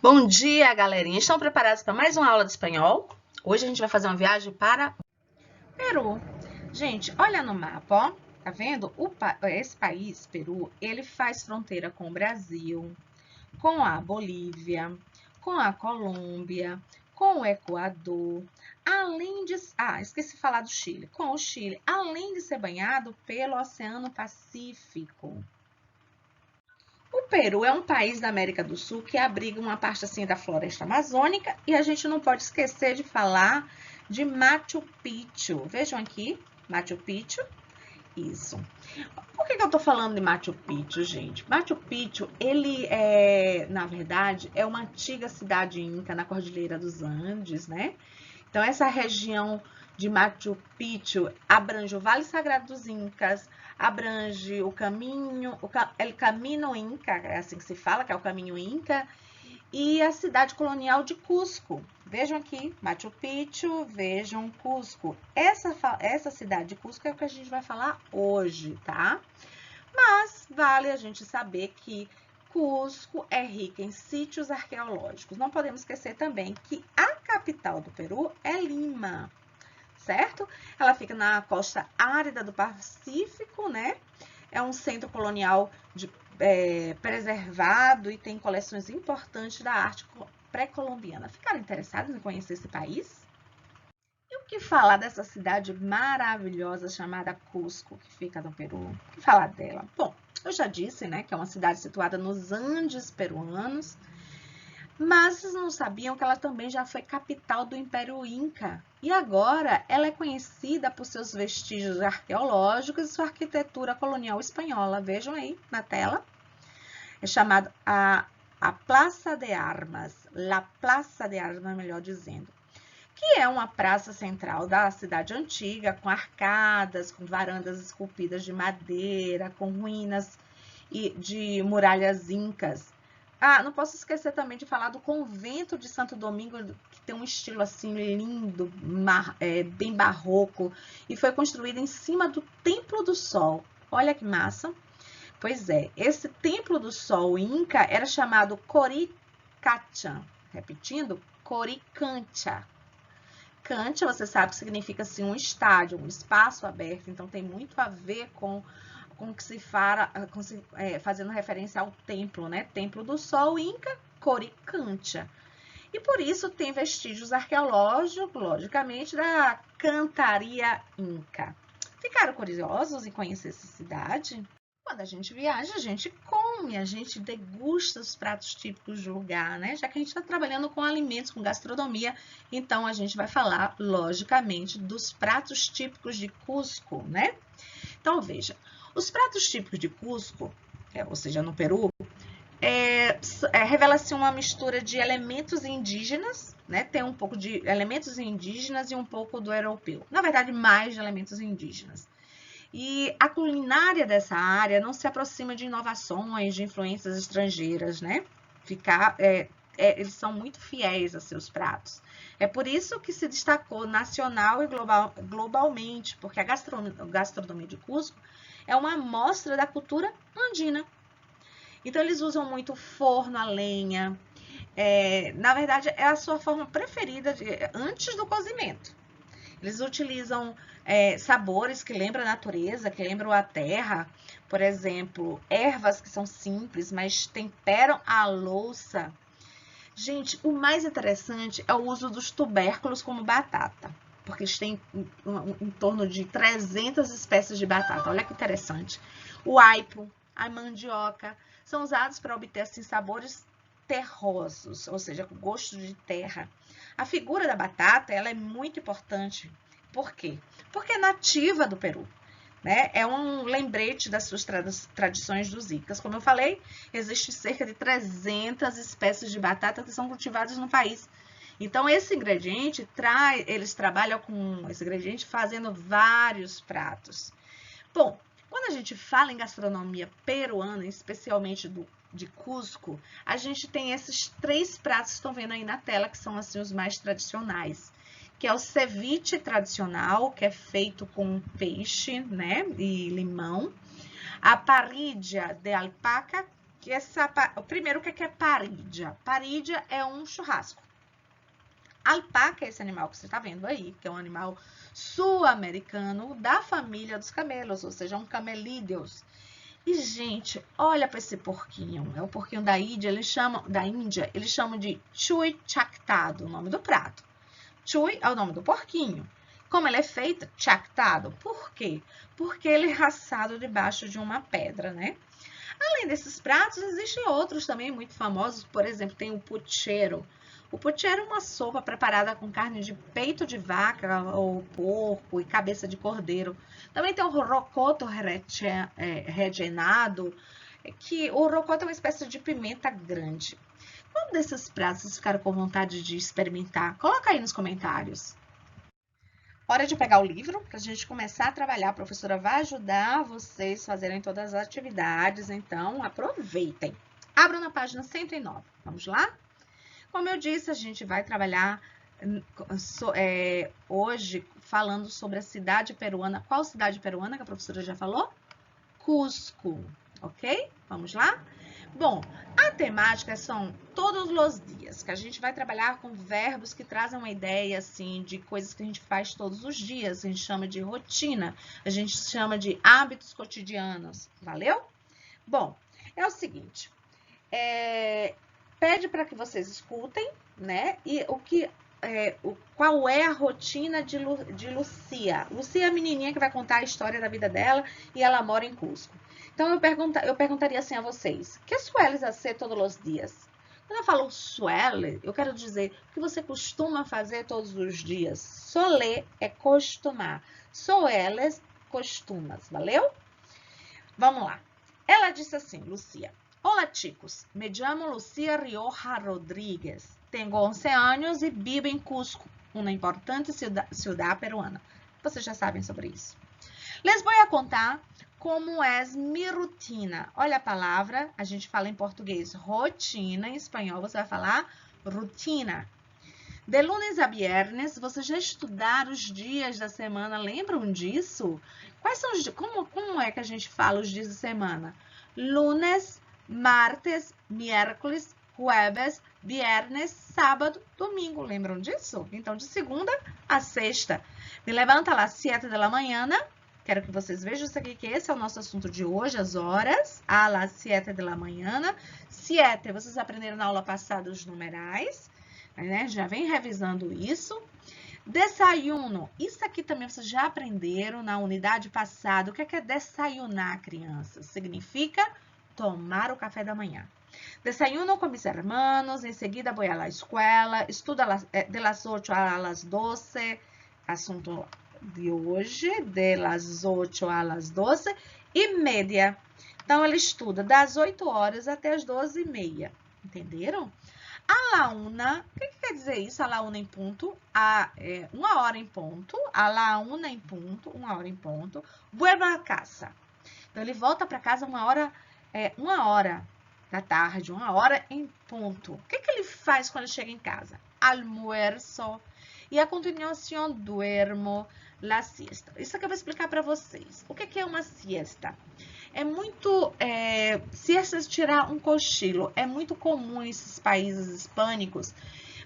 Bom dia, galerinha! Estão preparados para mais uma aula de espanhol? Hoje a gente vai fazer uma viagem para Peru. Gente, olha no mapa, ó. Tá vendo? Esse país, Peru, ele faz fronteira com o Brasil, com a Bolívia, com a Colômbia, com o Equador, além de... esqueci de falar do Chile. Com o Chile, além de ser banhado pelo Oceano Pacífico. O Peru é um país da América do Sul que abriga uma parte assim da floresta amazônica e a gente não pode esquecer de falar de Machu Picchu. Vejam aqui, Machu Picchu, isso. Por que eu tô falando de Machu Picchu, gente? Machu Picchu, ele na verdade, é uma antiga cidade inca na Cordilheira dos Andes, né? Então, essa região de Machu Picchu abrange o Vale Sagrado dos Incas, abrange o caminho, El Camino Inca, é assim que se fala, que é o caminho Inca, e a cidade colonial de Cusco. Vejam aqui, Machu Picchu, vejam Cusco. Essa cidade de Cusco é o que a gente vai falar hoje, tá? Mas vale a gente saber que Cusco é rica em sítios arqueológicos. Não podemos esquecer também que a capital do Peru é Lima, certo? Ela fica na costa árida do Pacífico, né? É um centro colonial preservado e tem coleções importantes da arte pré-colombiana. Ficaram interessados em conhecer esse país? E o que falar dessa cidade maravilhosa chamada Cusco, que fica no Peru? O que falar dela? Bom, eu já disse, né, que é uma cidade situada nos Andes peruanos, mas vocês não sabiam que ela também já foi capital do Império Inca. E agora ela é conhecida por seus vestígios arqueológicos e sua arquitetura colonial espanhola. Vejam aí na tela. É chamada a Plaça de Armas, La Plaza de Armas, melhor dizendo, que é uma praça central da cidade antiga, com arcadas, com varandas esculpidas de madeira, com ruínas de muralhas incas. Não posso esquecer também de falar do convento de Santo Domingo, que tem um estilo assim lindo, bem barroco, e foi construído em cima do Templo do Sol. Olha que massa! Pois é, esse Templo do Sol Inca era chamado Coricancha. Repetindo, Coricancha. Cancha, você sabe que significa assim, um estádio, um espaço aberto, então tem muito a ver com o que se fala, fazendo referência ao templo, né? Templo do Sol Inca, Coricancha. E por isso tem vestígios arqueológicos, logicamente, da cantaria inca. Ficaram curiosos em conhecer essa cidade? Quando a gente viaja, a gente come, a gente degusta os pratos típicos do lugar, né? Já que a gente está trabalhando com alimentos, com gastronomia, então a gente vai falar, logicamente, dos pratos típicos de Cusco, né? Então, veja, os pratos típicos de Cusco, ou seja, no Peru, revela-se uma mistura de elementos indígenas, né? Tem um pouco de elementos indígenas e um pouco do europeu. Na verdade, mais de elementos indígenas. E a culinária dessa área não se aproxima de inovações, de influências estrangeiras, né? Eles são muito fiéis a seus pratos. É por isso que se destacou nacional e globalmente, porque a gastronomia de Cusco é uma amostra da cultura andina. Então, eles usam muito forno a lenha. Na verdade, é a sua forma preferida antes do cozimento. Eles utilizam sabores que lembram a natureza, que lembram a terra. Por exemplo, ervas que são simples, mas temperam a louça. Gente, o mais interessante é o uso dos tubérculos como batata, porque eles têm em torno de 300 espécies de batata. Olha que interessante. O aipo, a mandioca, são usados para obter assim, sabores terrosos, ou seja, com gosto de terra. A figura da batata ela é muito importante. Por quê? Porque é nativa do Peru. Né? É um lembrete das suas tradições dos Incas. Como eu falei, existe cerca de 300 espécies de batata que são cultivadas no país. Então, esse ingrediente, eles trabalham com esse ingrediente fazendo vários pratos. Bom, quando a gente fala em gastronomia peruana, especialmente de Cusco, a gente tem esses 3 pratos que estão vendo aí na tela, que são assim, os mais tradicionais. Que é o ceviche tradicional, que é feito com peixe, né, e limão. A parrilla de alpaca, Primeiro, o que é parídia? Parídia é um churrasco. Alpaca é esse animal que você está vendo aí, que é um animal sul-americano da família dos camelos, ou seja, um camelídeos. E, gente, olha para esse porquinho. É o porquinho da Índia, eles chamam de chui chactado, o nome do prato. Chui é o nome do porquinho. Como ele é feito? Chactado. Por quê? Porque ele é assado debaixo de uma pedra, né? Além desses pratos, existem outros também muito famosos. Por exemplo, tem o puchero. O puchero é uma sopa preparada com carne de peito de vaca ou porco e cabeça de cordeiro. Também tem o rocoto regenado, que o rocoto é uma espécie de pimenta grande. Qual desses pratos vocês ficaram com vontade de experimentar? Coloca aí nos comentários. Hora de pegar o livro para a gente começar a trabalhar. A professora vai ajudar vocês a fazerem todas as atividades, então aproveitem. Abram na página 109. Vamos lá? Como eu disse, a gente vai trabalhar hoje falando sobre a cidade peruana. Qual cidade peruana que a professora já falou? Cusco, ok? Vamos lá? Bom, a temática são todos os dias, que a gente vai trabalhar com verbos que trazem uma ideia, assim, de coisas que a gente faz todos os dias. A gente chama de rotina, a gente chama de hábitos cotidianos, valeu? Bom, é o seguinte, pede para que vocês escutem, né? E qual é a rotina de Lucia? Lucia é a menininha que vai contar a história da vida dela e ela mora em Cusco. Então, eu perguntaria assim a vocês, que sueles fazer todos os dias? Quando eu falo suele, eu quero dizer o que você costuma fazer todos os dias. Solé é costumar. Sueles, costumas, valeu? Vamos lá. Ela disse assim, Lucia. Olá, chicos. Me chamo Lucia Rioja Rodrigues. Tenho 11 anos e vivo em Cusco, uma importante cidade peruana. Vocês já sabem sobre isso. Les vou contar como é minha rotina. Olha a palavra, a gente fala em português rotina, em espanhol você vai falar rotina. De lunes a viernes, vocês já estudaram os dias da semana, lembram disso? Quais são como é que a gente fala os dias da semana? Lunes, martes, miércoles, jueves, viernes, sábado, domingo. Lembram disso? Então, de segunda a sexta. Me levanta lá às 7 da manhã. Quero que vocês vejam isso aqui, que esse é o nosso assunto de hoje, as horas. A las 7 da manhã. 7, vocês aprenderam na aula passada os numerais, né? Já vem revisando isso. Desayuno. Isso aqui também vocês já aprenderam na unidade passada. O que é desayunar, crianças? Significa tomar o café da manhã. Desayuno com mis hermanos, em seguida vou à escola, estudo de las 8 a las 12, assunto de hoje, de las 8 a las 12:30. Então, ele estuda das 8 horas até as 12:30, entenderam? A la una, o que quer dizer isso? A la una em ponto, uma hora em ponto, a la una em ponto, uma hora em ponto, vuelve a casa. Então, ele volta para casa uma hora da tarde, uma hora em ponto. O que ele faz quando ele chega em casa? Almuerzo. E a continuação, duermo, la siesta. Isso que eu vou explicar para vocês. O que é uma siesta? É muito... siesta é tirar um cochilo. É muito comum nesses países hispânicos,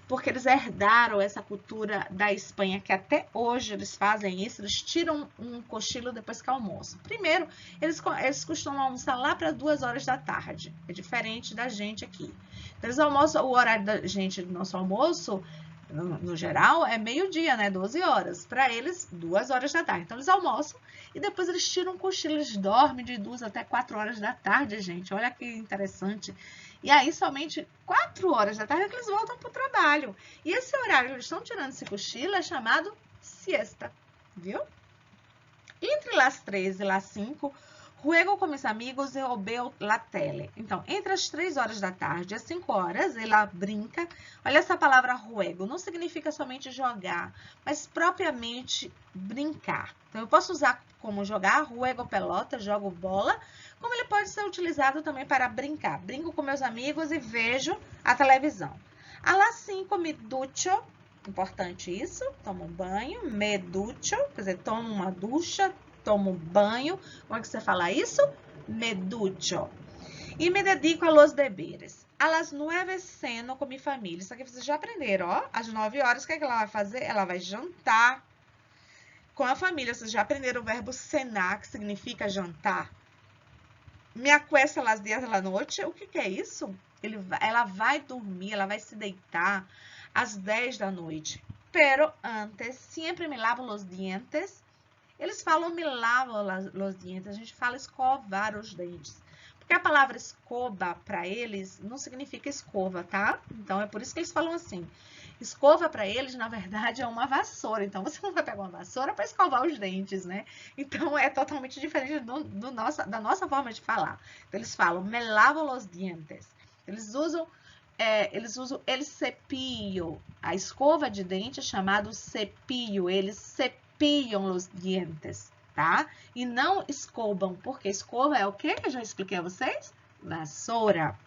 porque eles herdaram essa cultura da Espanha, que até hoje eles fazem isso, eles tiram um cochilo depois que almoçam. Primeiro, eles costumam almoçar lá para 2 horas da tarde, é diferente da gente aqui. Então, eles almoçam, o horário da gente, do nosso almoço, no geral, é meio-dia, né, 12 horas. Para eles, 2 horas da tarde. Então, eles almoçam e depois eles tiram um cochilo, eles dormem de 2 até 4 horas da tarde, gente. Olha que interessante. E aí, somente 4 horas da tarde é que eles voltam para o trabalho. E esse horário que eles estão tirando esse cochilo é chamado siesta, viu? Entre las 3 e las 5, juego com meus amigos e veo la tele. Então, entre as 3 horas da tarde e as 5 horas, ela brinca. Olha essa palavra juego, não significa somente jogar, mas propriamente brincar. Então, eu posso usar como jogar, juego pelota, jogo bola, como ele pode ser utilizado também para brincar. Brinco com meus amigos e vejo a televisão. A las 5 me ducho, importante isso, tomo um banho, me ducho, quer dizer, tomo uma ducha, tomo um banho. Como é que você fala isso? Me ducho. E me dedico a los deberes. A las 9 ceno com minha família. Isso aqui vocês já aprenderam, ó. Às 9 horas, o que é que ela vai fazer? Ela vai jantar com a família. Vocês já aprenderam o verbo cenar, que significa jantar. Me acuesto a las 10 da noite. O que é isso? Ela vai dormir, ela vai se deitar às 10 da noite. Pero antes, sempre me lavo los dientes. Eles falam me lavo los dientes. A gente fala escovar os dentes. Porque a palavra escova, para eles, não significa escova, tá? Então, é por isso que eles falam assim. Escova, para eles, na verdade, é uma vassoura. Então, você não vai pegar uma vassoura para escovar os dentes, né? Então, é totalmente diferente da nossa forma de falar. Então, eles falam, me lavo los dientes. Eles usam el cepillo. A escova de dente é chamado cepillo. Eles cepillam los dientes, tá? E não escovam, porque escova é o quê? Que eu já expliquei a vocês? Vassoura.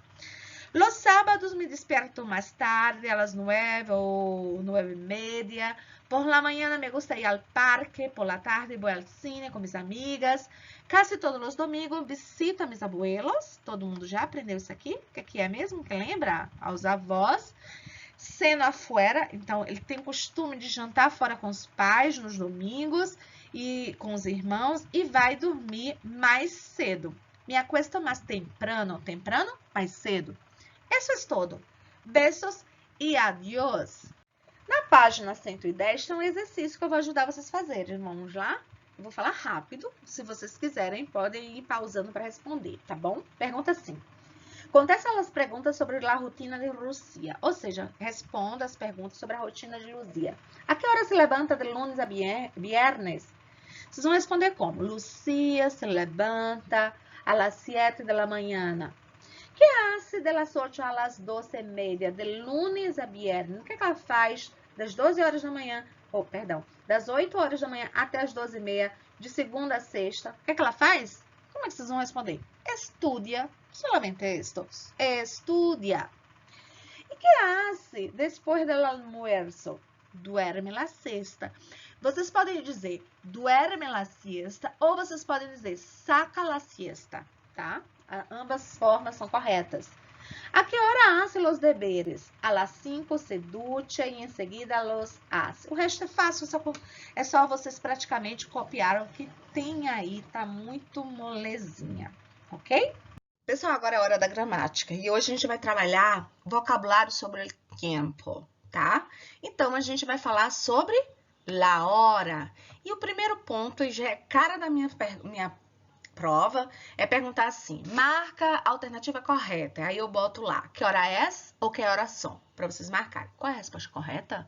Los sábados me despierto más tarde, a las 9 o 9:30. Por la mañana me gusta ir al parque, por la tarde voy al cine com mis amigas. Casi todos os domingos visito a mis abuelos. Todo mundo já aprendeu isso aqui? O que é mesmo? Que lembra? Aos avós. Ceno afuera, então ele tem costume de jantar fora com os pais nos domingos e com os irmãos e vai dormir mais cedo. Me acuesto mais temprano, mais cedo. Isso é todo. Beijos e adiós. Na página 110 tem um exercício que eu vou ajudar vocês a fazerem. Vamos lá? Eu vou falar rápido. Se vocês quiserem, podem ir pausando para responder, tá bom? Pergunta assim. Contesta as perguntas sobre a rotina de Lúcia. Ou seja, responda as perguntas sobre a rotina de Lúcia. A que hora se levanta de lunes a viernes? Vocês vão responder como? Lúcia se levanta a las 7 da manhã. Que hace de las 8 a las 12:30, de lunes a viernes? O que ela faz das 12 horas da manhã, das 8 horas da manhã até as 12:30, de segunda a sexta? O que ela faz? Como é que vocês vão responder? Estudia, solamente esto, estudia. E que hace después del almuerzo? Duerme la siesta. Vocês podem dizer duerme la siesta ou vocês podem dizer saca la siesta, tá? Ambas formas são corretas. A que hora hace los deberes? A las 5 se ducha e em seguida los hace. O resto é fácil, é só vocês praticamente copiar o que tem aí, tá muito molezinha, ok? Pessoal, agora é a hora da gramática e hoje a gente vai trabalhar vocabulário sobre o tempo, tá? Então, a gente vai falar sobre la hora. E o primeiro ponto, e já é cara da minha prova, é perguntar assim, marca a alternativa correta. Aí eu boto lá, que hora é ou que hora são, para vocês marcarem. Qual é a resposta correta?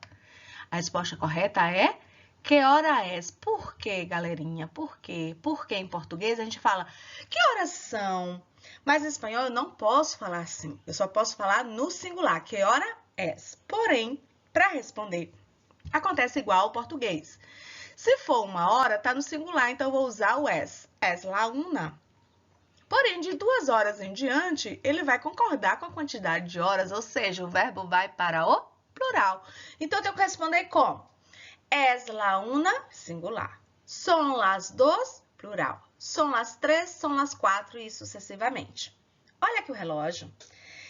A resposta correta é que hora é. Por quê, galerinha? Por quê? Porque em português a gente fala que horas são, mas em espanhol eu não posso falar assim. Eu só posso falar no singular, que hora é. Porém, para responder, acontece igual ao português. Se for uma hora, tá no singular, então eu vou usar o es la una. Porém, de 2 horas em diante, ele vai concordar com a quantidade de horas, ou seja, o verbo vai para o plural. Então, eu tenho que responder como? Es la una, singular. Son las dos, plural. Son las tres, son las quatro e sucessivamente. Olha aqui o relógio.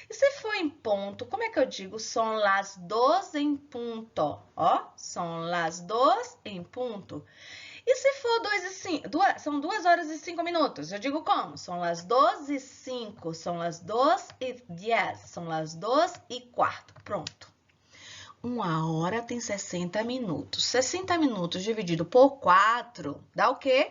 E se for em ponto, como é que eu digo? Son las dos em punto. Ó, son las dos em punto. E se for são 2 horas e 5 minutos, eu digo como? São las 2:05, são las 2:10, são las 2:15. Pronto. 1 hora tem 60 minutos. 60 minutos dividido por 4 dá o quê?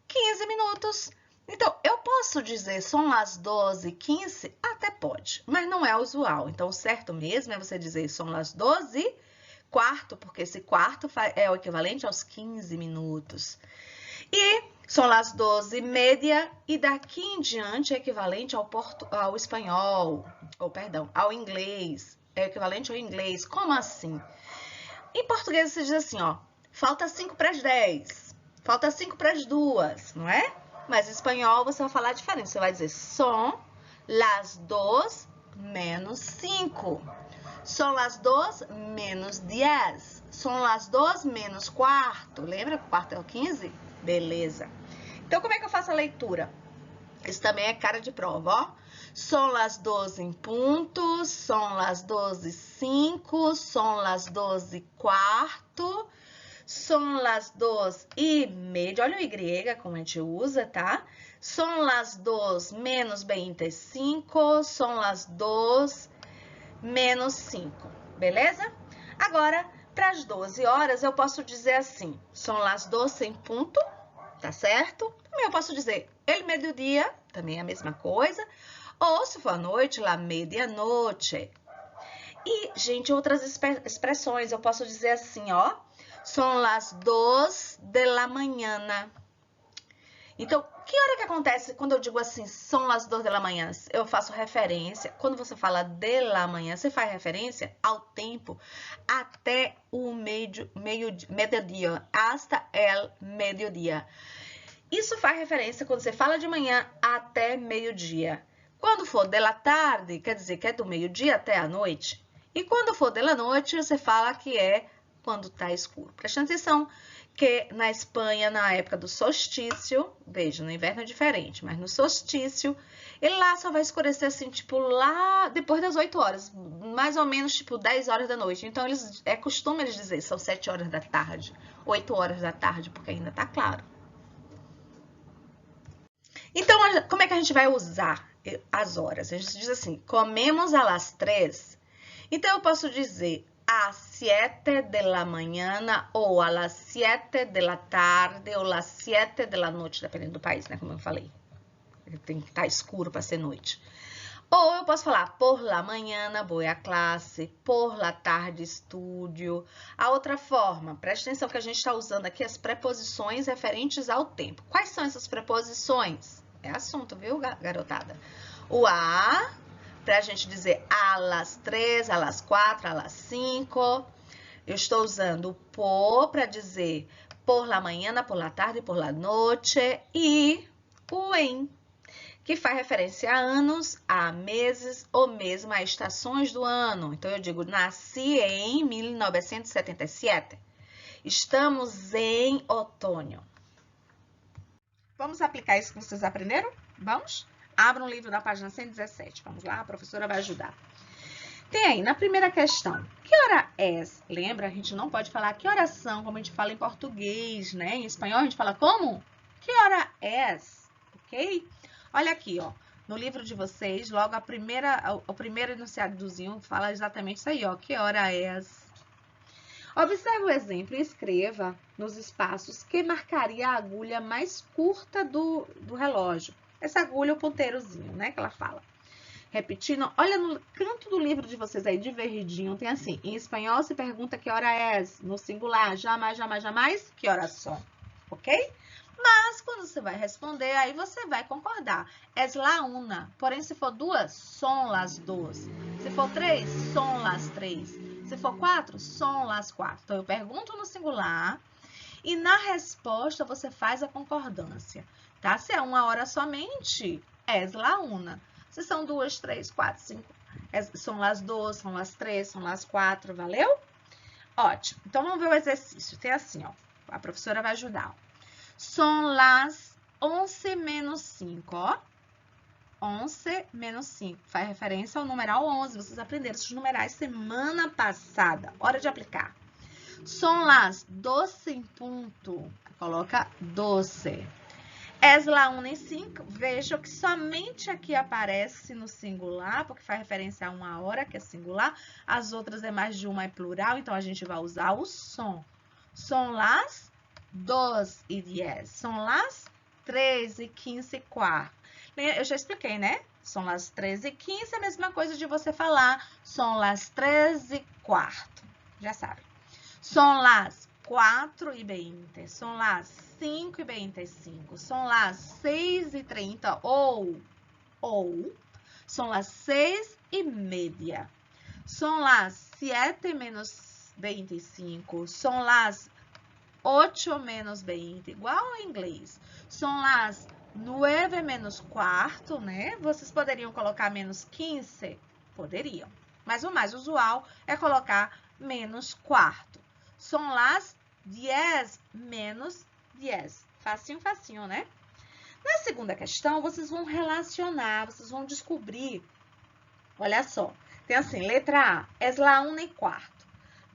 15 minutos. Então, eu posso dizer são las 12:15? Até pode, mas não é usual. Então, o certo mesmo é você dizer são las 12:15, porque esse quarto é o equivalente aos 15 minutos. E são las 12:30 e daqui em diante é equivalente ao espanhol, ao inglês. É equivalente ao inglês. Como assim? Em português você diz assim, ó, falta 5 para as 10, falta 5 para as 2, não é? Mas em espanhol você vai falar diferente. Você vai dizer son las 2 menos 5. Son las 2 menos 10. Son las 2 menos quarto. Lembra que o quarto é o 15? Beleza. Então, como é que eu faço a leitura? Isso também é cara de prova, ó. Son las 2 em ponto, son las 2:05, son las 2:15, son las 2:30. Olha o Y como a gente usa, tá? Son las 2:25, son las 2:05, beleza? Agora, para as 12 horas, eu posso dizer assim, son las 12 em ponto, tá certo? Também eu posso dizer el mediodía, também é a mesma coisa. Ou, se for à noite, la medianoche. E, gente, outras expressões, eu posso dizer assim, ó. Son las 2 de la mañana. Então, que hora que acontece quando eu digo assim, son las 2 de la mañana? Eu faço referência, quando você fala de la manhã, você faz referência ao tempo até o meio-dia, hasta el mediodía. Isso faz referência quando você fala de manhã até meio-dia. Quando for de la tarde, quer dizer que é do meio-dia até a noite. E quando for de la noite, você fala que é quando tá escuro. Presta atenção que na Espanha, na época do solstício, veja, no inverno é diferente, mas no solstício, ele lá só vai escurecer assim, tipo, lá depois das 8 horas, mais ou menos, tipo, 10 horas da noite. Então, é costume eles dizer, são 7 horas da tarde, 8 horas da tarde, porque ainda tá claro. Então, como é que a gente vai usar as horas? A gente diz assim, comemos a las 3. Então, eu posso dizer a 7 de la mañana, ou a las 7 de la tarde, ou las 7 de la noite, dependendo do país, né? Como eu falei. Tem que estar escuro para ser noite. Ou eu posso falar, por la mañana vou à classe, por la tarde estudio. A outra forma, preste atenção que a gente está usando aqui as preposições referentes ao tempo. Quais são essas preposições? É assunto, viu, garotada? O a, para a gente dizer a las 3, a las 4, a las 5. Eu estou usando o por para dizer por la mañana, por la tarde, por la noche. E o em, que faz referência a anos, a meses ou mesmo a estações do ano. Então, eu digo, nasci em 1977. Estamos em outono. Vamos aplicar isso que vocês aprenderam? Vamos? Abra um livro da página 117. Vamos lá, a professora vai ajudar. Tem aí, na primeira questão, que hora é? Lembra, a gente não pode falar que horas são, como a gente fala em português, né? Em espanhol a gente fala como? Que hora é? Ok? Olha aqui, ó. No livro de vocês, logo o primeiro enunciadozinho fala exatamente isso aí, ó. Que hora é? Observe o exemplo e escreva nos espaços que marcaria a agulha mais curta do relógio. Essa agulha é o ponteirozinho, né, que ela fala. Repetindo, olha no canto do livro de vocês aí, de verdinho, tem assim, em espanhol se pergunta que hora é, no singular, jamais, jamais, jamais, que horas são, ok? Mas, quando você vai responder, aí você vai concordar. Es la una, porém, se for duas, son las dos. Se for três, son las três. Se for 4, son las 4. Então, eu pergunto no singular e na resposta você faz a concordância, tá? Se é uma hora somente, es la una. Se são 2, 3, 4, 5, son las 2, son las 3, son las 4, valeu? Ótimo. Então, vamos ver o exercício. Tem assim, ó. A professora vai ajudar. Son las 11 menos 5, ó. 11 menos 5. Faz referência ao numeral 11. Vocês aprenderam esses numerais semana passada. Hora de aplicar. Son las 12 em ponto. Coloca 12. Es la 1 em 5. Vejam que somente aqui aparece no singular, porque faz referência a uma hora, que é singular. As outras é mais de uma, é plural. Então, a gente vai usar o som. Son las 2:10. Son las 3:15. Eu já expliquei, né? São las 13:15, a mesma coisa de você falar. São las 13:15. Já sabe. São las 4:20. São las 5:25. São las 6:30. Ou. São las 6:30. São las 7:25. São las 8:20. Igual em inglês. São las 9 menos quarto, né? Vocês poderiam colocar menos 15? Poderiam. Mas o mais usual é colocar menos quarto. São las 10 menos 10. Facinho, facinho, né? Na segunda questão, vocês vão relacionar, vocês vão descobrir. Olha só, tem assim, letra A, es la 1:15.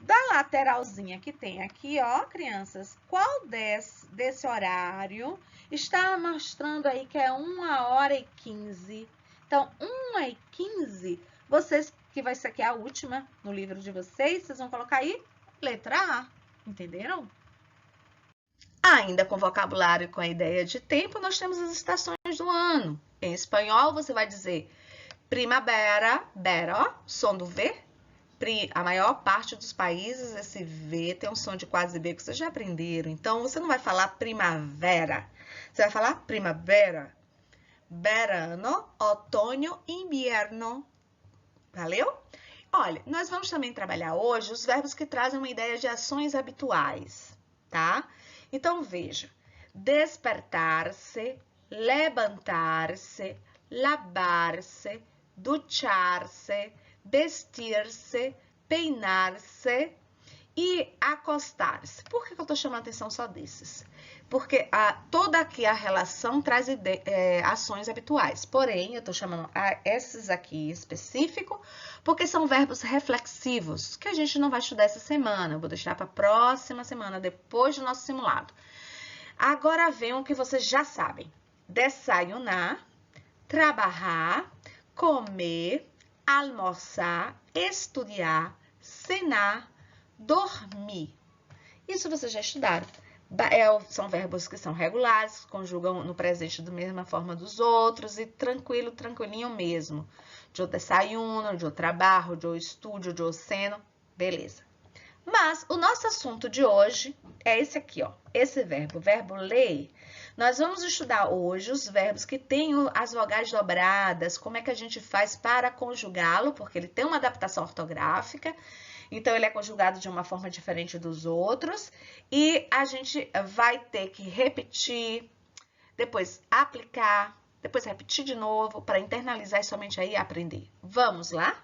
Da lateralzinha que tem aqui, ó, crianças, qual desse horário está mostrando aí que é 1h15? Então, 1h15, vocês, que vai ser aqui a última no livro de vocês, vocês vão colocar aí letra A, entenderam? Ainda com vocabulário e com a ideia de tempo, nós temos as estações do ano. Em espanhol, você vai dizer primavera, ó, som do V. A maior parte dos países, esse V tem um som de quase B que vocês já aprenderam. Então, você não vai falar primavera, você vai falar primavera. Verano, outono, invierno. Valeu? Olha, nós vamos também trabalhar hoje os verbos que trazem uma ideia de ações habituais, tá? Então, veja. Despertar-se, levantar-se, lavar-se, duchar-se, vestir-se, peinar-se e acostar-se. Por que eu estou chamando a atenção só desses? Porque toda aqui a relação traz ações habituais. Porém, eu estou chamando esses aqui específico, porque são verbos reflexivos, que a gente não vai estudar essa semana. Eu vou deixar para a próxima semana, depois do nosso simulado. Agora vem o que vocês já sabem. Desayunar, trabalhar, comer, almoçar, estudar, cenar, dormir. Isso vocês já estudaram. São verbos que são regulares, conjugam no presente da mesma forma dos outros e tranquilo, tranquilinho mesmo. Eu desayuno, eu trabalho, eu estudo, eu ceno, beleza. Mas o nosso assunto de hoje é esse aqui, ó. Esse verbo, o verbo ler. Nós vamos estudar hoje os verbos que têm as vogais dobradas, como é que a gente faz para conjugá-lo, porque ele tem uma adaptação ortográfica, então ele é conjugado de uma forma diferente dos outros, e a gente vai ter que repetir, depois aplicar, depois repetir de novo, para internalizar e somente aí aprender. Vamos lá?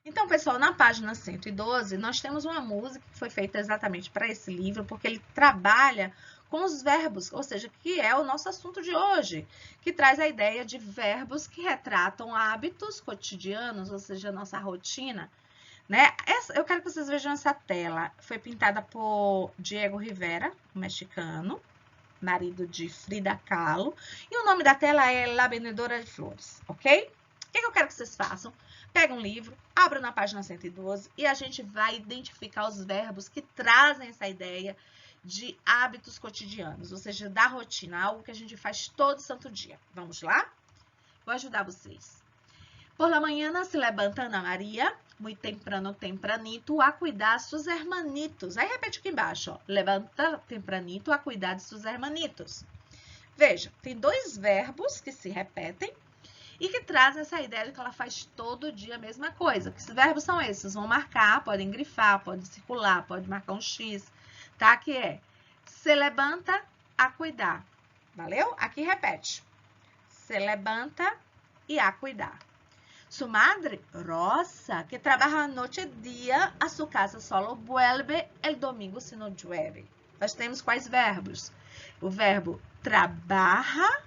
Então, pessoal, na página 112, nós temos uma música que foi feita exatamente para esse livro, porque ele trabalha com os verbos, ou seja, que é o nosso assunto de hoje, que traz a ideia de verbos que retratam hábitos cotidianos, ou seja, a nossa rotina, né? Eu quero que vocês vejam essa tela. Foi pintada por Diego Rivera, um mexicano, marido de Frida Kahlo, e o nome da tela é La Vendedora de Flores, ok? O que eu quero que vocês façam? Pega um livro, abra na página 112 e a gente vai identificar os verbos que trazem essa ideia de hábitos cotidianos, ou seja, da rotina, algo que a gente faz todo santo dia. Vamos lá? Vou ajudar vocês. Por la mañana se levanta Ana Maria, muito temprano, tempranito, a cuidar de seus hermanitos. Aí repete aqui embaixo, ó. Levanta tempranito a cuidar de seus hermanitos. Veja, tem dois verbos que se repetem e que trazem essa ideia de que ela faz todo dia a mesma coisa. Que verbos são esses? Vocês vão marcar, podem grifar, podem circular, pode marcar um X, tá? Que é, se levanta a cuidar. Valeu? Aqui repete. Se levanta e a cuidar. Su madre, Rosa, que trabaja noche y día, a su casa solo vuelve el domingo si no llueve. Nós temos quais verbos? O verbo trabaja,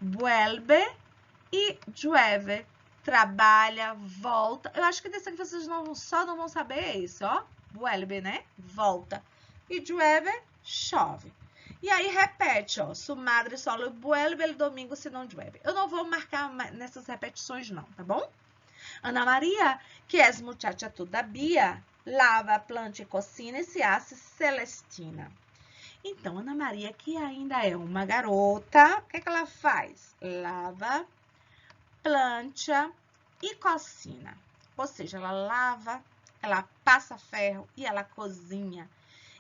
vuelve e llueve. Trabalha, volta. Eu acho que desse aqui vocês só não vão saber isso, ó. Vuelve, né? Volta. E llueve, chove. E aí repete, ó. Su madre solo vuelve el domingo si no llueve. Eu não vou marcar nessas repetições não, tá bom? Ana Maria, que é muchacha todavia, lava, planta e cocina e se hace Celestina. Então, Ana Maria, que ainda é uma garota, o que ela faz? Lava, planta e cocina. Ou seja, ela lava, ela passa ferro e ela cozinha.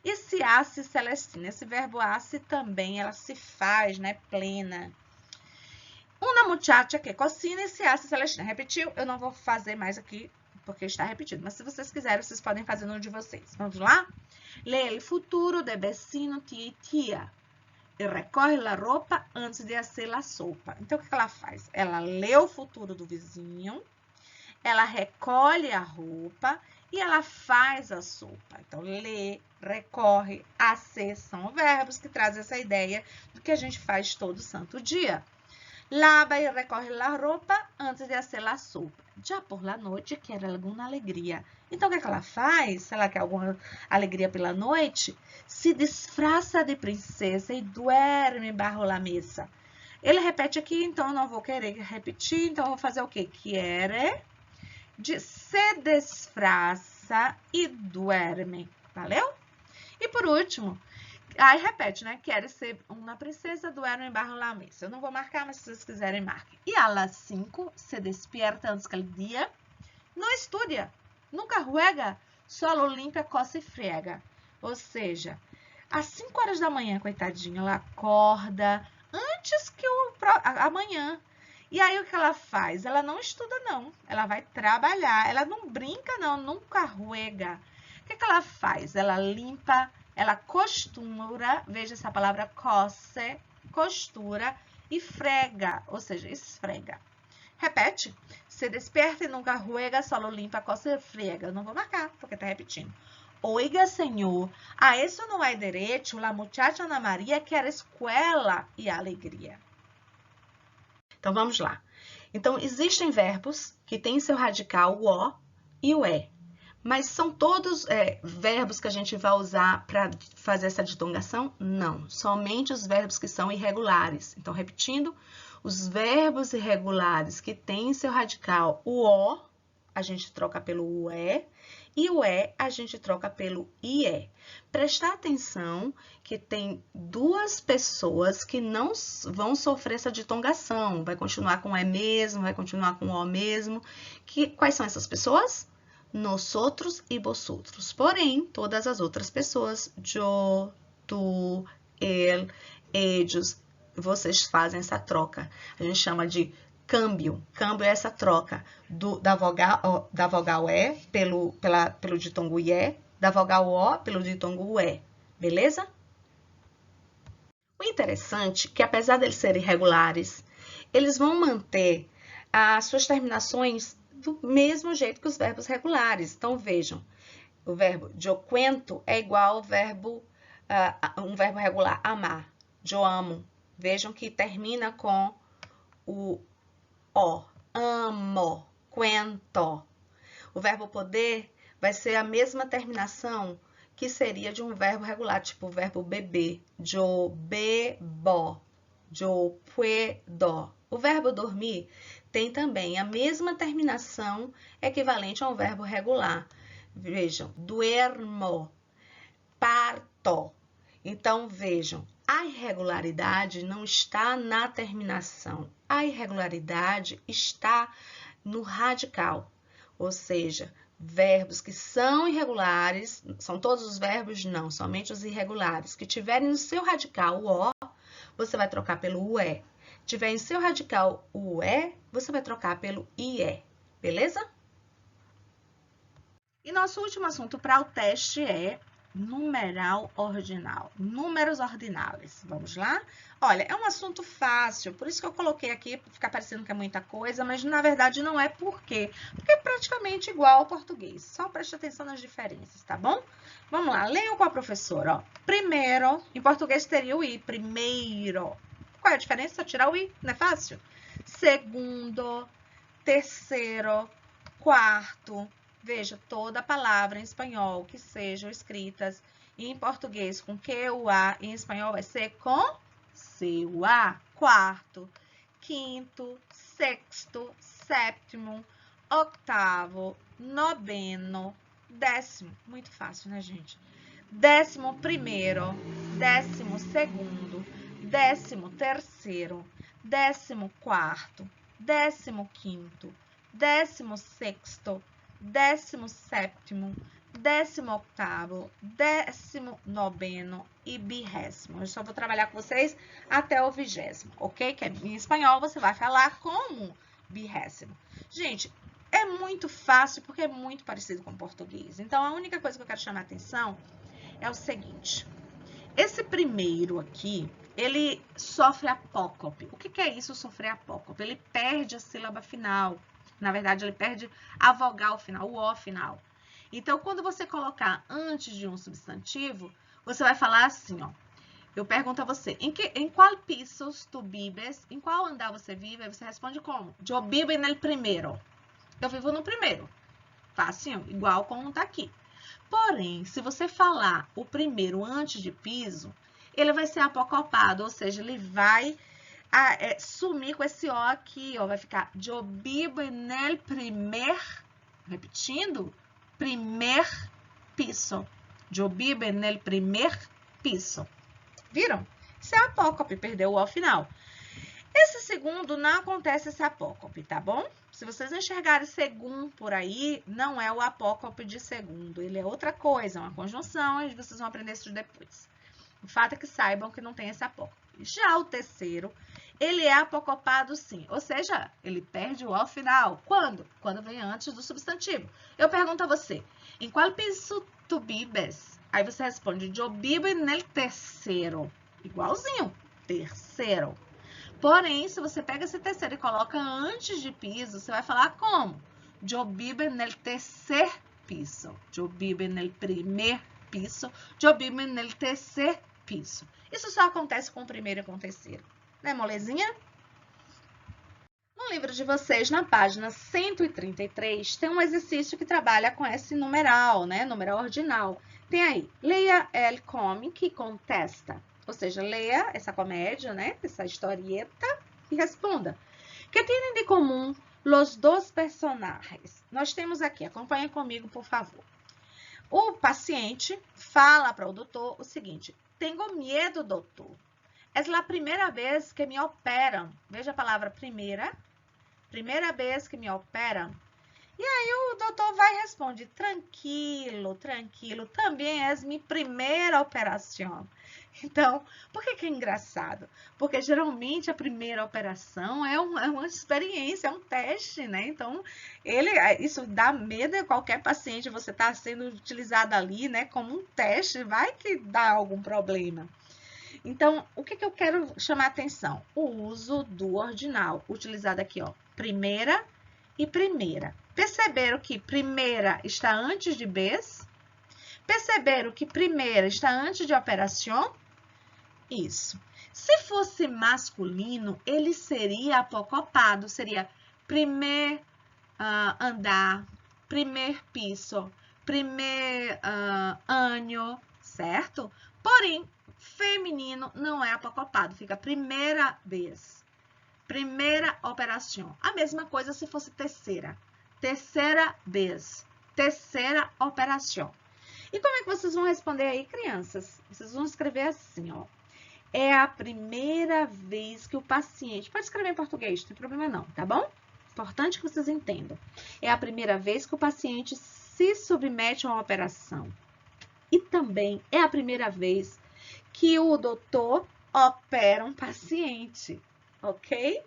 E se hace Celestina, esse verbo hace também, ela se faz, né, plena. Una muchacha que cocina e se hace Celestina. Repetiu? Eu não vou fazer mais aqui, porque está repetido. Mas se vocês quiserem, vocês podem fazer no de vocês. Vamos lá? Lê el futuro de vecino, tia e tia. E recorre a roupa antes de hacer a sopa. Então, o que ela faz? Ela lê o futuro do vizinho, ela recolhe a roupa e ela faz a sopa. Então, lê, recorre, hacer são verbos que trazem essa ideia do que a gente faz todo santo dia. Lava e recorre la roupa antes de hacer la sopa. Já por la noite quer alguma alegria. Então, o que é que ela faz? Se ela quer alguma alegria pela noite, se disfraça de princesa e duerme embaixo da mesa. Ele repete aqui, então eu não vou querer repetir, então eu vou fazer o quê? Quiere, se disfraça e duerme. Valeu? E por último, aí repete, né? Quer ser uma princesa, duerme embaixo da mesa. Eu não vou marcar, mas se vocês quiserem, marquem. E a las 5 se despierta antes que el dia. Não estuda, nunca juega, só limpa, coça e frega. Ou seja, às 5 horas da manhã, coitadinha, ela acorda antes que amanhã. E aí, o que ela faz? Ela não estuda, não. Ela vai trabalhar. Ela não brinca, não. Nunca juega. O que ela faz? Ela limpa, ela costura, veja essa palavra coce, costura, e frega, ou seja, esfrega. Repete. Se desperta e nunca juega, solo limpa, coce e frega. Eu não vou marcar, porque tá repetindo. Oiga, senhor, a isso não é direito, la muchacha Ana Maria quer escola e alegria. Então, vamos lá. Então, existem verbos que têm seu radical o O e o E. Mas são todos verbos que a gente vai usar para fazer essa ditongação? Não. Somente os verbos que são irregulares. Então, repetindo, os verbos irregulares que têm seu radical o O, a gente troca pelo UE, e o E a gente troca pelo IE. Prestar atenção que tem duas pessoas que não vão sofrer essa ditongação. Vai continuar com E mesmo, vai continuar com O mesmo. Quais são essas pessoas? Nosotros e vosotros. Porém, todas as outras pessoas, yo, tu, ele, ellos, vocês fazem essa troca. A gente chama de câmbio. Câmbio é essa troca da vogal E pelo ditongo IE, da vogal O pelo ditongo UE. Beleza? O interessante é que, apesar de eles serem irregulares, eles vão manter as suas terminações do mesmo jeito que os verbos regulares. Então, vejam, o verbo yo cuento é igual ao verbo, um verbo regular, amar. Yo amo. Vejam que termina com o O. Amo, cuento. O verbo poder vai ser a mesma terminação que seria de um verbo regular, tipo o verbo beber. Yo bebo, yo puedo. O verbo dormir tem também a mesma terminação equivalente a um verbo regular. Vejam, duermo, parto. Então, vejam, a irregularidade não está na terminação. A irregularidade está no radical. Ou seja, verbos que são irregulares, são todos os verbos? Não, somente os irregulares. Que tiverem no seu radical o O, você vai trocar pelo UE. Tiver em seu radical o UE, você vai trocar pelo IE. Beleza? E nosso último assunto para o teste é numeral ordinal, números ordinais. Vamos lá? Olha, é um assunto fácil, por isso que eu coloquei aqui, para ficar parecendo que é muita coisa, mas na verdade não é por quê? Porque é praticamente igual ao português, só preste atenção nas diferenças, tá bom? Vamos lá, leiam com a professora, ó. Primeiro, em português teria o I, primeiro. Qual é a diferença? Só tirar o I, não é fácil? Segundo, terceiro, quarto. Veja, toda palavra em espanhol que sejam escritas em português com QUA, em espanhol vai ser com CUA. Quarto, quinto, sexto, sétimo, octavo, noveno, décimo. Muito fácil, né, gente? 11º, 12º, 13º, 14º, 15º, 16º, 17º, 18º, 19º e 20º. Eu só vou trabalhar com vocês até o 20º, ok? Que em espanhol você vai falar como 20º. Gente, é muito fácil porque é muito parecido com o português. Então, a única coisa que eu quero chamar a atenção é o seguinte. Esse primeiro aqui, ele sofre apócope. O que é isso, sofrer apócope? Ele perde a sílaba final. Na verdade, ele perde a vogal final, o O final. Então, quando você colocar antes de um substantivo, você vai falar assim, ó. Eu pergunto a você, em qual pisos tu vives? Em qual andar você vive? Aí você responde como? Eu vivo no primeiro. Eu vivo no primeiro. Fácil, igual como tá aqui. Porém, se você falar o primeiro antes de piso, ele vai ser apocopado, ou seja, ele vai sumir com esse O aqui, ó. Vai ficar eu vivo no primer, repetindo, primer piso. Eu vivo no primer piso. Viram? Isso é apócope, perdeu o O final. Esse segundo não acontece esse apócope, tá bom? Se vocês enxergarem segundo por aí, não é o apócope de segundo. Ele é outra coisa, uma conjunção, e vocês vão aprender isso depois. O fato é que saibam que não tem esse apócope. Já o terceiro, ele é apocopado sim, ou seja, ele perde o O final. Quando? Quando vem antes do substantivo. Eu pergunto a você, em qual piso tu vives? Aí você responde, eu vivo no terceiro. Igualzinho, terceiro. Porém, se você pega esse terceiro e coloca antes de piso, você vai falar como? Eu vivo no tercer piso. Eu vivo no primer piso. Eu vivo no tercer piso. Isso só acontece com o primeiro e com o terceiro. Né, molezinha? No livro de vocês, na página 133, tem um exercício que trabalha com esse numeral, né? Numeral ordinal. Tem aí, leia el cómic e contesta. Ou seja, leia essa comédia, né? Essa historieta e responda. Que tem de comum os dois personagens? Nós temos aqui, acompanhem comigo, por favor. O paciente fala para o doutor o seguinte, tenho medo, doutor. É a primeira vez que me operam. Veja a palavra primeira. Primeira vez que me operam. E aí o doutor vai e responde, tranquilo, tranquilo, também é minha primeira operação. Então, por que é engraçado? Porque geralmente a primeira operação é uma experiência, é um teste, né? Então, isso dá medo a qualquer paciente, você está sendo utilizado ali, né? Como um teste, vai que dá algum problema. Então, o que eu quero chamar a atenção? O uso do ordinal, utilizado aqui, ó, primeira e primeira. Perceberam que primeira está antes de vez? Perceberam que primeira está antes de operação? Isso. Se fosse masculino, ele seria apocopado, seria primeiro andar, primeiro piso, primeiro ano, certo? Porém, feminino não é apocopado, fica primeira vez, primeira operação. A mesma coisa se fosse terceira, terceira vez, terceira operação. E como é que vocês vão responder aí, crianças? Vocês vão escrever assim, ó. É a primeira vez que o paciente... Pode escrever em português, não tem problema não, tá bom? Importante que vocês entendam. É a primeira vez que o paciente se submete a uma operação. E também é a primeira vez que o doutor opera um paciente, ok?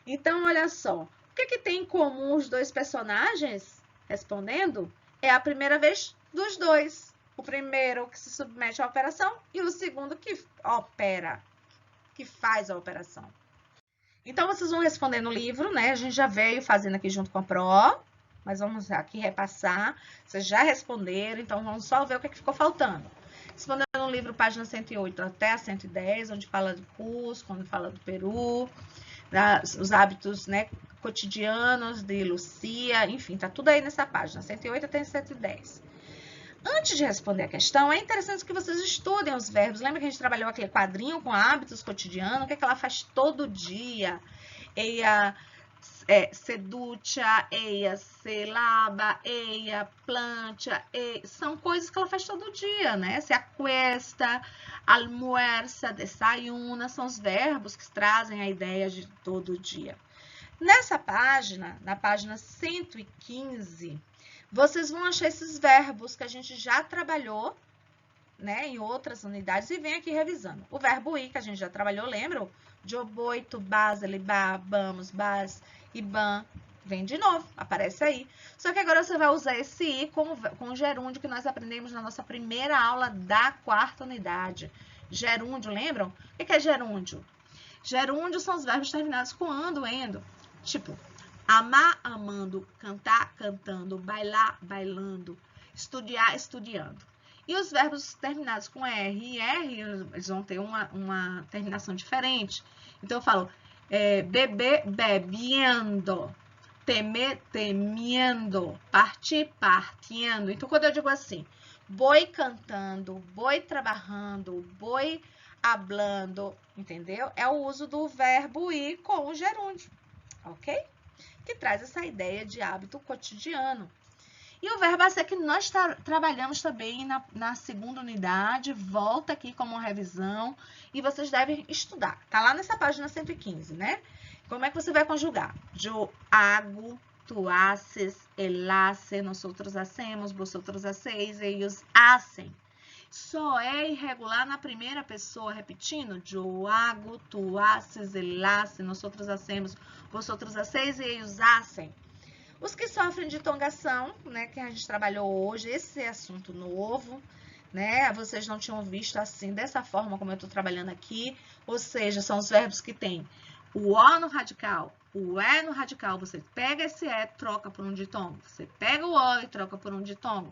Então, olha só. O que tem em comum os dois personagens? Respondendo, é a primeira vez dos dois. O primeiro que se submete à operação e o segundo que opera, que faz a operação. Então, vocês vão responder no livro, né? A gente já veio fazendo aqui junto com a Pro, mas vamos aqui repassar. Vocês já responderam, então vamos só ver o que ficou faltando. Respondendo no livro, página 108 até a 110, onde fala do Cusco, onde fala do Peru, os hábitos, né, cotidianos de Lucia, enfim, tá tudo aí nessa página, 108 até 110. Antes de responder a questão, é interessante que vocês estudem os verbos. Lembra que a gente trabalhou aquele quadrinho com hábitos cotidianos? O que ela faz todo dia? Ella seducha, ella se lava, ella plancha. São coisas que ela faz todo dia, né? Se acuesta, almuerza, desayuna. São os verbos que trazem a ideia de todo dia. Nessa página, na página 115... vocês vão achar esses verbos que a gente já trabalhou, né, em outras unidades e vem aqui revisando. O verbo ir, que a gente já trabalhou, lembram? Eu vou, tu vas, ele va, vamos, vas, e ban, vem de novo, aparece aí. Só que agora você vai usar esse ir com o gerúndio que nós aprendemos na nossa primeira aula da quarta unidade. Gerúndio, lembram? O que é gerúndio? Gerúndio são os verbos terminados com ando, endo. Tipo, amar, amando, cantar, cantando, bailar, bailando. Estudiar, estudiando. E os verbos terminados com R e R, eles vão ter uma terminação diferente. Então, eu falo beber, bebiendo. Temer, temiendo. Partir, partiendo. Então, quando eu digo assim, voy cantando, voy trabajando, voy hablando, entendeu? É o uso do verbo ir com o gerúndio, ok? Que traz essa ideia de hábito cotidiano. E o verbo a ser que nós trabalhamos também na segunda unidade, volta aqui como uma revisão e vocês devem estudar. Tá lá nessa página 115, né? Como é que você vai conjugar? Yo hago, tú haces, él hace, nosotros hacemos, vosotros hacéis, ellos hacen. Só é irregular na primeira pessoa, repetindo. Yo hago, tú haces, él hace, nosotros hacemos, vosotros hacéis, ellos hacen. Os que sofrem de tongação, né, que a gente trabalhou hoje, esse é assunto novo, né? Vocês não tinham visto assim, dessa forma como eu estou trabalhando aqui. Ou seja, são os verbos que têm o O no radical, o E no radical. Você pega esse E, troca por um ditongo. Você pega o O e troca por um ditongo.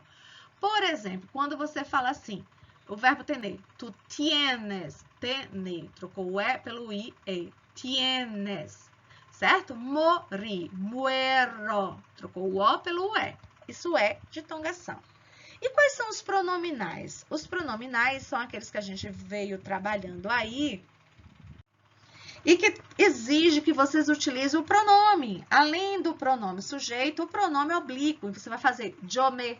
Por exemplo, quando você fala assim, o verbo tener, tu tienes, tener, trocou o E pelo I, tienes. Certo? Morri, muero. Trocou o O pelo E. Isso é ditongação. E quais são os pronominais? Os pronominais são aqueles que a gente veio trabalhando aí e que exige que vocês utilizem o pronome. Além do pronome sujeito, o pronome oblíquo. Você vai fazer yo me,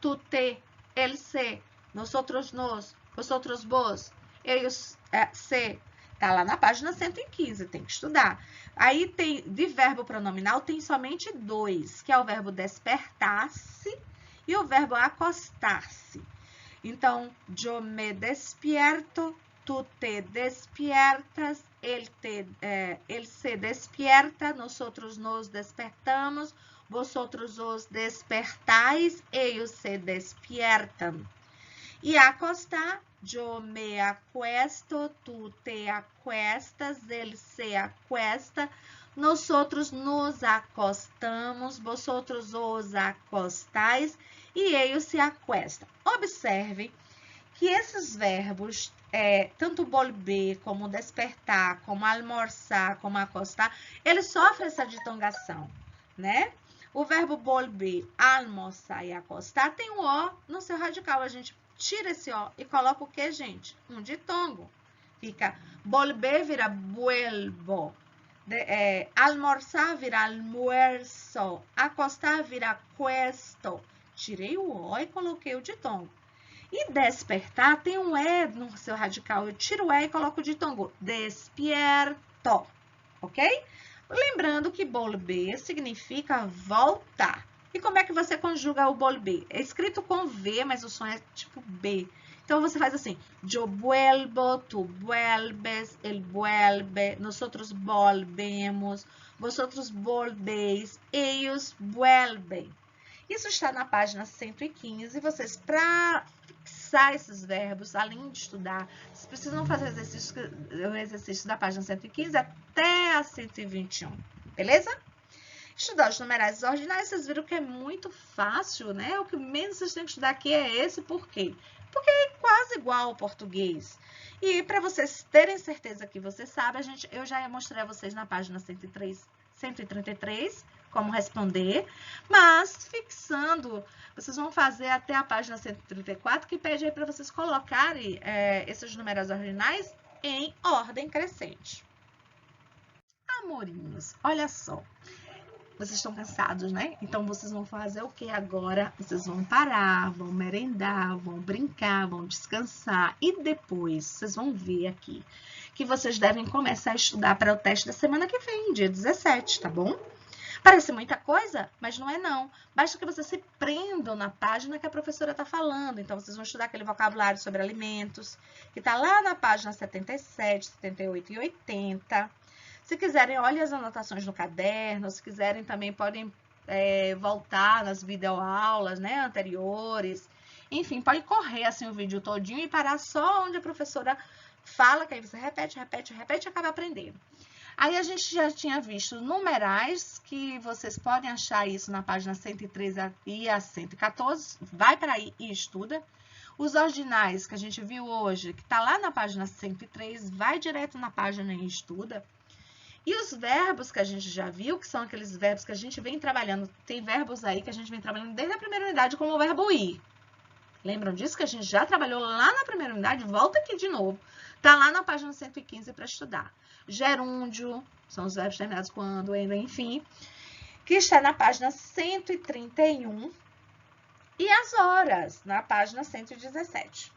tu te, ele se, nosotros nos, vosotros vos, ellos se. Tá lá na página 115, tem que estudar. Aí tem, de verbo pronominal, tem somente dois, que é o verbo despertar-se e o verbo acostar-se. Então, yo me despierto, tu te despiertas, ele se despierta, nosotros nos despertamos, vosotros os despertais, ellos se despiertan. E acostar, yo me acuesto, tu te acuestas, ele se acuesta, nosotros nos acostamos, vosotros os acostais e ellos se acuestam. Observe que esses verbos, tanto volver, como despertar, como almoçar, como acostar, eles sofrem essa ditongação, né? O verbo volver, almoçar e acostar tem um O no seu radical. A gente tira esse O e coloca o que, gente? Um ditongo. Fica volver vira vuelvo. Almoçar vira almuerzo. Acostar vira acuesto. Tirei o O e coloquei o ditongo. E despertar tem um E no seu radical. Eu tiro o E e coloco o ditongo. Despierto. Ok? Lembrando que volver significa voltar. E como é que você conjuga o volver? É escrito com V, mas o som é tipo B. Então, você faz assim. Yo vuelvo, tu vuelves, él vuelve, nosotros volvemos, vosotros volvéis, ellos vuelven. Isso está na página 115. E vocês, para fixar esses verbos, além de estudar, vocês precisam fazer o exercício da página 115 até a 121. Beleza? Estudar os numerais ordinais, vocês viram que é muito fácil, né? O que menos vocês têm que estudar aqui é esse. Por quê? Porque é quase igual ao português. E para vocês terem certeza que você sabe, eu já mostrei a vocês na página 133 como responder, mas fixando, vocês vão fazer até a página 134, que pede aí para vocês colocarem esses numerais ordinais em ordem crescente. Amorinhos, olha só. Vocês estão cansados, né? Então, vocês vão fazer o que agora? Vocês vão parar, vão merendar, vão brincar, vão descansar. E depois, vocês vão ver aqui que vocês devem começar a estudar para o teste da semana que vem, dia 17, tá bom? Parece muita coisa, mas não é não. Basta que vocês se prendam na página que a professora está falando. Então, vocês vão estudar aquele vocabulário sobre alimentos, que está lá na página 77, 78 e 80. Se quiserem, olhem as anotações no caderno. Se quiserem, também podem voltar nas videoaulas, né, anteriores. Enfim, pode correr assim o vídeo todinho e parar só onde a professora fala, que aí você repete, repete, repete e acaba aprendendo. Aí a gente já tinha visto numerais, que vocês podem achar isso na página 103 e a 114. Vai para aí e estuda. Os ordinais que a gente viu hoje, que está lá na página 103, vai direto na página e estuda. E os verbos que a gente já viu, que são aqueles verbos que a gente vem trabalhando, tem verbos aí que a gente vem trabalhando desde a primeira unidade, como o verbo ir. Lembram disso que a gente já trabalhou lá na primeira unidade? Volta aqui de novo. Tá lá na página 115 para estudar. Gerúndio, são os verbos terminados quando, ainda, enfim, que está na página 131. E as horas, na página 117.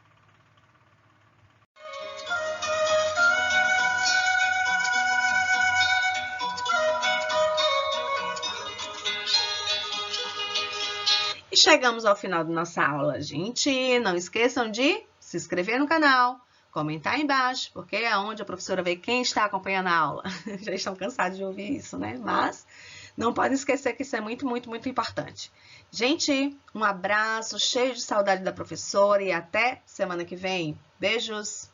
E chegamos ao final da nossa aula, gente. Não esqueçam de se inscrever no canal, comentar aí embaixo, porque é onde a professora vê quem está acompanhando a aula. Já estão cansados de ouvir isso, né? Mas não podem esquecer que isso é muito, muito, muito importante. Gente, um abraço, cheio de saudade da professora e até semana que vem. Beijos!